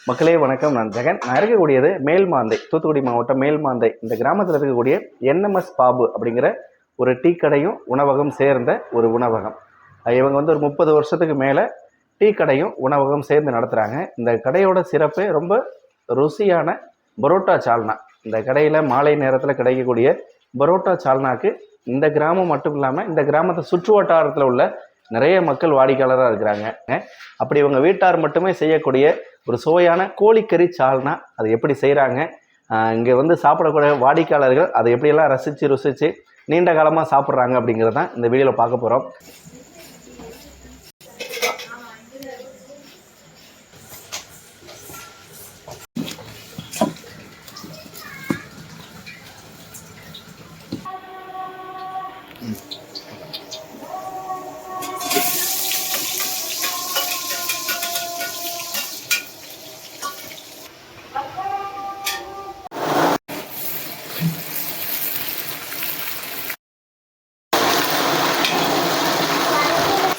மக்களே வணக்கம். நான் ஜெகன். நான் இருக்கக்கூடியது மேல்மாந்தை, தூத்துக்குடி மாவட்டம் மேல்மாந்தை. இந்த கிராமத்தில் இருக்கக்கூடிய என்எம்எஸ் பாபு அப்படிங்கிற ஒரு டீ கடையும் உணவகம் சேர்ந்த ஒரு உணவகம். இவங்க ஒரு 30 வருஷத்துக்கு மேலே டீ கடையும் உணவகம் சேர்ந்து நடத்துகிறாங்க. இந்த கடையோட சிறப்பு ரொம்ப ருசியான பரோட்டா சால்னா. இந்த கடையில் மாலை நேரத்தில் கிடைக்கக்கூடிய பரோட்டா சால்னாக்கு இந்த கிராமம் மட்டும் இல்லாமல் இந்த கிராமத்தை சுற்று வட்டாரத்தில் உள்ள நிறைய மக்கள் வாடிக்கையாளராக இருக்கிறாங்க. அப்படி இவங்க வீட்டார் மட்டுமே செய்யக்கூடிய ஒரு சுவையான கோழிக்கறி சால்னா அது எப்படி செய்கிறாங்க, இங்கே சாப்பிடக்கூடிய வாடிக்கையாளர்கள் அதை எப்படியெல்லாம் ரசித்து ருசித்து நீண்ட காலமாக சாப்பிட்றாங்க அப்படிங்கிறது தான் இந்த வீடியோவில் பார்க்க போகிறோம்.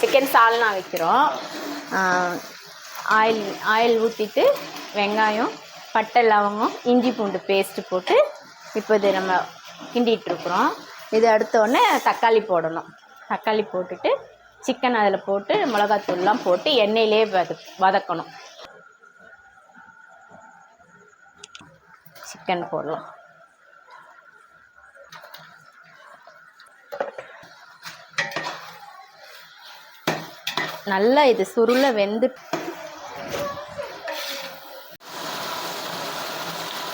சிக்கன் சால்னா வைக்கிறோம். ஆயில் ஊற்றிட்டு வெங்காயம், பட்டை, லவங்கம், இஞ்சி பூண்டு பேஸ்ட்டு போட்டு இப்போ இது நம்ம கிண்டிகிட்ருக்குறோம். இது அடுத்தோடனே தக்காளி போடணும். தக்காளி போட்டுட்டு சிக்கன் அதில் போட்டு மிளகாத்தூள்லாம் போட்டு எண்ணெயிலே வதக்கணும். சிக்கன் போடலாம். நல்லா இது சுருள வெந்து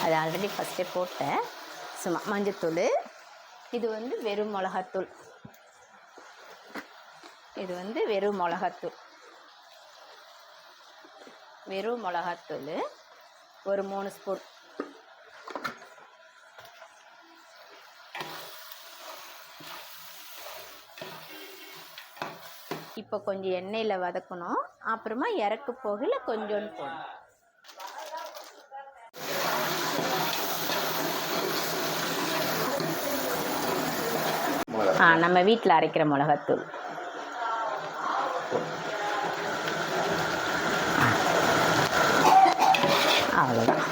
அது ஆல்ரெடி ஃபஸ்ட்டே போட்டேன். சும்மா மஞ்சத்தூள், இது வெறும் மிளகாத்தூள், இது வெறும் மிளகாத்தூள், வெறும் மிளகாத்தூள் ஒரு 3 ஸ்பூன். இப்போ கொஞ்சம் எண்ணெயில் வதக்கணும். அப்புறமா இறக்கு போகல கொஞ்சோன்னு போடணும். நம்ம வீட்டில் அரைக்கிற மிளகாத்தூள். அவ்வளோதான்.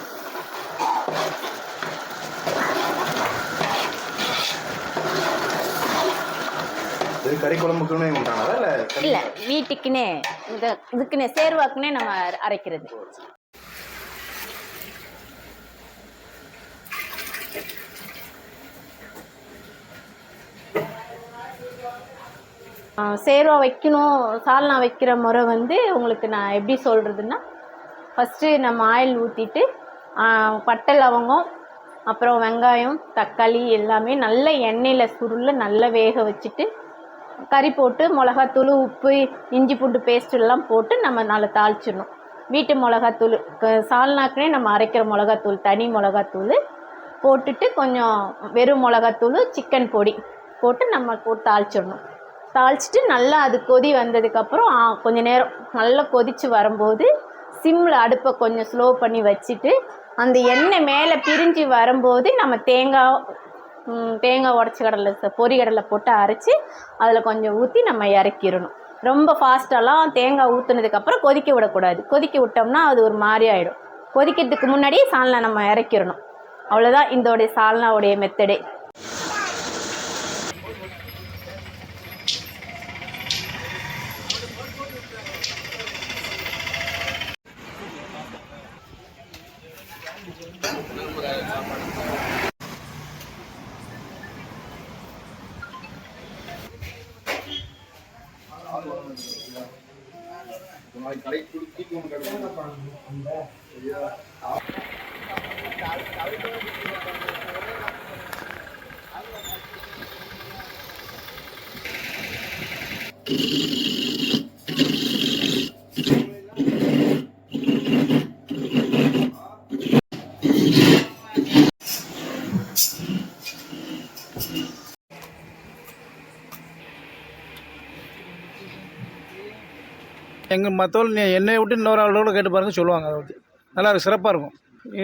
கறி குழம்புக்குன்னே உண்டானதா இல்லை, வீட்டுக்குன்னே இதுக்குன்னே சேர்வாக்குன்னே நம்ம அரைக்கிறது. சேர்வா வைக்கணும். சால்னா வைக்கிற முறை உங்களுக்கு நான் எப்படி சொல்கிறதுன்னா, ஃபஸ்ட்டு நம்ம ஆயில் ஊற்றிட்டு பட்டை, லவங்கம், அப்புறம் வெங்காயம், தக்காளி எல்லாமே நல்ல எண்ணெயில் சுருள நல்லா வேக வச்சுட்டு கறி போட்டு மிளகாத்தூள், உப்பு, இஞ்சி பூண்டு பேஸ்ட்டெல்லாம் போட்டு நம்ம நல்லா தாளிச்சிடணும். வீட்டு மிளகாத்தூள் சால்னாக்குனே நம்ம அரைக்கிற மிளகாத்தூள், தனி மிளகாத்தூள் போட்டுட்டு கொஞ்சம் வெறும் மிளகாத்தூள், சிக்கன் பொடி போட்டு நம்ம போட்டு தாளிச்சிடணும். தாளிச்சிட்டு நல்லா அது கொதி வந்ததுக்கப்புறம் கொஞ்சம் நேரம் நல்லா கொதித்து வரும்போது சிம்மில் அடுப்பை கொஞ்சம் ஸ்லோ பண்ணி வச்சுட்டு அந்த எண்ணெய் மேலே பிரிஞ்சு வரும்போது நம்ம தேங்காய் உடச்சி கடலை, பொரிகடலை போட்டு அரைச்சி அதில் கொஞ்சம் ஊற்றி நம்ம இறக்கிடணும். ரொம்ப ஃபாஸ்ட்டெல்லாம் தேங்காய் ஊற்றுனதுக்கப்புறம் கொதிக்க விடக்கூடாது. கொதிக்க விட்டோம்னா அது ஒரு மாதிரி ஆகிடும். கொதிக்கிறதுக்கு முன்னாடியே சால்னா நம்ம இறக்கிடணும். அவ்வளோதான் இதோடைய சால்னாவுடைய மெத்தடே. எங்கள் மற்றவர்கள் என்னையை விட்டு இன்னொரு ஆளோட கேட்டு பாருங்க சொல்லுவாங்க. அதை நல்லா இருக்கும், சிறப்பாக இருக்கும்.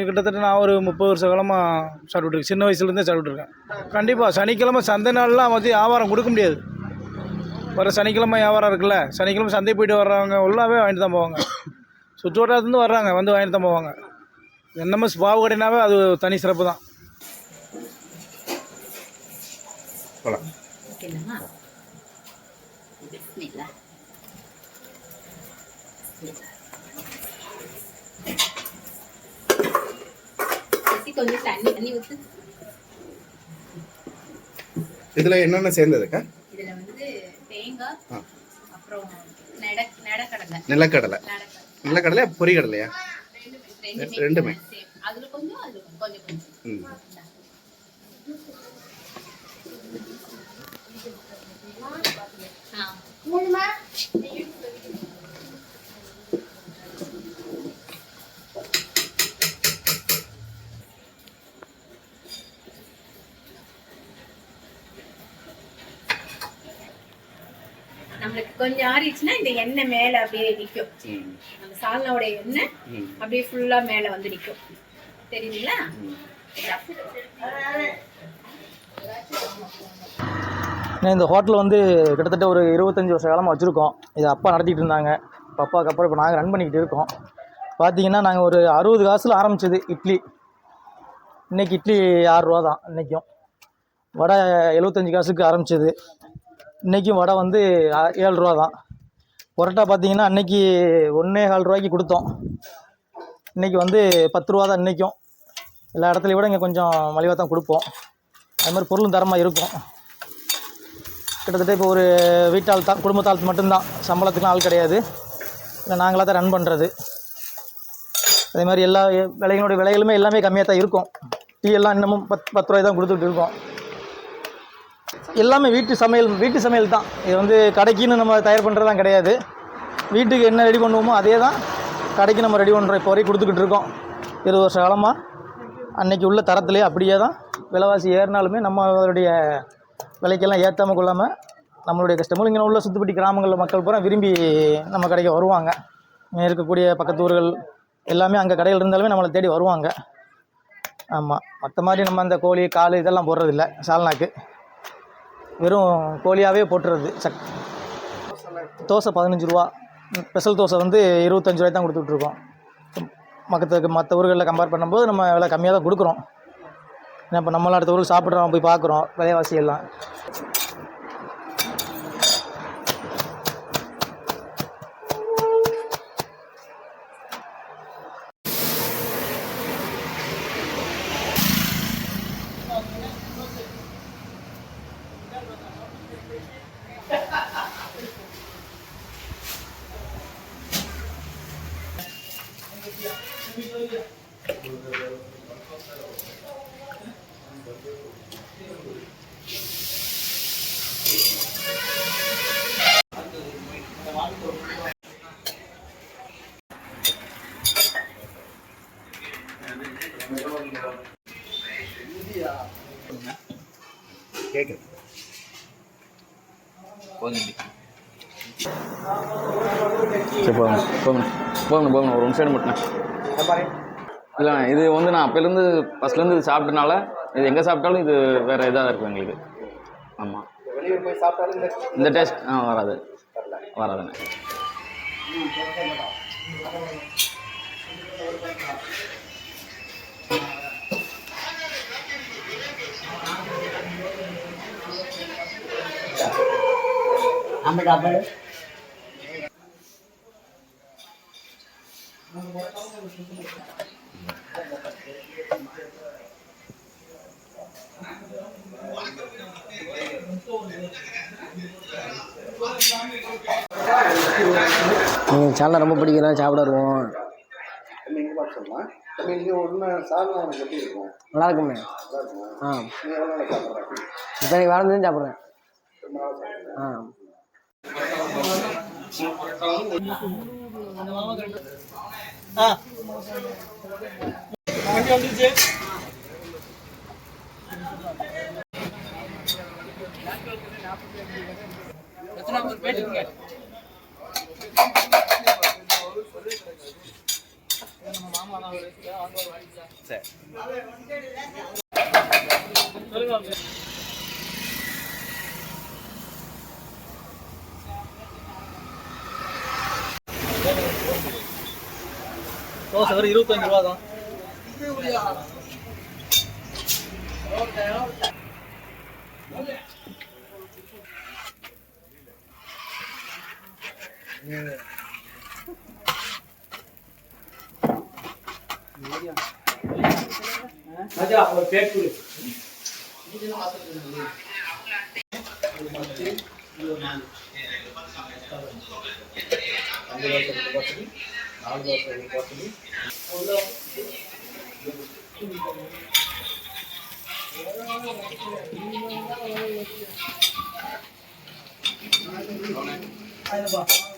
கிட்டத்தட்ட நான் ஒரு 30 வருஷ காலமாக சாப்பிட்டுருக்கேன். சின்ன வயசுலேருந்தே சாப்பிட்டுருக்கேன். கண்டிப்பாக சனிக்கிழமை சந்தை நாள்லாம் வியாபாரம் கொடுக்க முடியாது. வர சனிக்கிழமை வியாபாரம் இருக்குல்ல, சனிக்கிழமை சந்தை போயிட்டு வர்றவங்க உள்ளாவே வாங்கிட்டு தான் போவாங்க. சுற்று வட்டாரத்துலேருந்து வர்றாங்க, வந்து வாங்கிட்டு தான் போவாங்க. என்எம்எஸ் பாபு கடைனாவே அது தனி சிறப்பு தான். போகலாம். ஓகேங்களா? பிஸ்மில்லா. கொஞ்சம் தண்ணி ஊற்று. இதில் என்னென்ன சேர்ந்ததுக்கா? இதில் வந்து தேங்காய், அப்புறம் நிலக்கடலை. நிலக்கடலை பொரிகடலையா? ரெண்டுமே. அதில் கொஞ்சம் கொஞ்சம். நம்மளுக்கு கொஞ்சம் ஆறிடுச்சுன்னா இந்த எண்ணெய் மேலே அப்படியே நிற்கும். நம்ம சால்னாவோட எண்ணெய் அப்படியே ஃபுல்லாக மேலே வந்து நிற்கும். தெரியுதுங்களா? இந்த ஹோட்டல் வந்து கிட்டத்தட்ட ஒரு 25 வருஷ காலமாக வச்சுருக்கோம். இது அப்பா நடத்திட்டு இருந்தாங்க. அப்பாவுக்கு அப்புறம் இப்போ நாங்கள் ரன் பண்ணிக்கிட்டு இருக்கோம். பார்த்தீங்கன்னா நாங்கள் ஒரு 60 காசில் ஆரம்பித்தது இட்லி. இன்றைக்கி இட்லி 6 ரூபா தான். இன்றைக்கும் வடை 75 காசுக்கு ஆரம்பித்தது. இன்றைக்கும் வடை வந்து 7 ரூபா தான். பரோட்டா பார்த்தீங்கன்னா அன்றைக்கி 1,4 ரூபாய்க்கு கொடுத்தோம். இன்றைக்கி வந்து 10 ரூபா தான். இன்றைக்கும் எல்லா இடத்துலையும் விட இங்கே கொஞ்சம் மலிவாக தான் கொடுப்போம். அது மாதிரி பொருளும் தரமாக இருக்கும். கிட்டத்தட்ட இப்போ ஒரு வீட்டால் தான், குடும்பத்தால் மட்டும்தான், சம்பளத்துக்குலாம் ஆள் கிடையாது. இல்லை நாங்களாக தான் ரன் பண்ணுறது. அதே மாதிரி எல்லா விலைகளுமே எல்லாமே கம்மியாக தான் இருக்கும். டீ எல்லாம் இன்னமும் 10 ரூபாய் தான் கொடுத்துட்டு இருக்கோம். எல்லாமே வீட்டு சமையல் தான். இது வந்து கடைக்குன்னு நம்ம தயார் பண்ணுறதுலாம் கிடையாது. வீட்டுக்கு என்ன ரெடி பண்ணுவோமோ அதே தான் கடைக்கு நம்ம ரெடி பண்ணுறோம். இப்போ வரைக்கும் கொடுத்துக்கிட்டு இருக்கோம். 20 வருஷ காலமாக அன்றைக்கி உள்ள தரத்துலேயே அப்படியே தான். விலைவாசி ஏறினாலுமே நம்மளுடைய விலைக்கெல்லாம் ஏற்றாமல் கொள்ளாமல் நம்மளுடைய கஸ்டமர் இங்கே உள்ள சுற்றுப்பட்டி கிராமங்களில் மக்கள் பூரா விரும்பி நம்ம கடைக்கு வருவாங்க. இங்கே இருக்கக்கூடிய பக்கத்தூர்கள் எல்லாமே அங்கே கடையில் இருந்தாலுமே நம்மளை தேடி வருவாங்க. ஆமாம், மற்ற மாதிரி நம்ம அந்த கோழி கால் இதெல்லாம் போடுறதில்ல. சால்னாக்கு வெறும் கோழியாகவே போட்டுறது. தோசை 15 ரூபா. ஸ்பெஷல் தோசை வந்து 25 ரூபாய் தான் கொடுத்துட்ருக்கோம். மற்ற ஊர்களில் கம்பேர் பண்ணும்போது நம்ம விலை கம்மியாக தான் கொடுக்குறோம். ஏன்னா இப்போ நம்மளாம் அடுத்த ஊருக்கு சாப்பிட்றோம், போய் பார்க்குறோம் விலைவாசி எல்லாம். கேட்குது சரி போதும் ஒரு நிமிஷம் மட்டும். இல்லை இது வந்து நான் அப்போலேருந்து ஃபஸ்ட்லேருந்து இது சாப்பிட்டனால இது எங்கே சாப்பிட்டாலும் இது வேறு இதாக இருக்கும் எங்களுக்கு. ஆமாம், வெளியூர் போய் சாப்பிட்டாலும் இந்த டேஸ்ட் வராதுண்ணே. அந்த கப்பல் சால்னா ரொம்ப பிடிக்கிறேன், சாப்பிட வருவோம். நல்லா இருக்குமே. இப்போ எனக்கு வாழ்ந்து சாப்பிட்றேன். தோசை வெறும் 25 ரூபா தான். Ayo, Pak.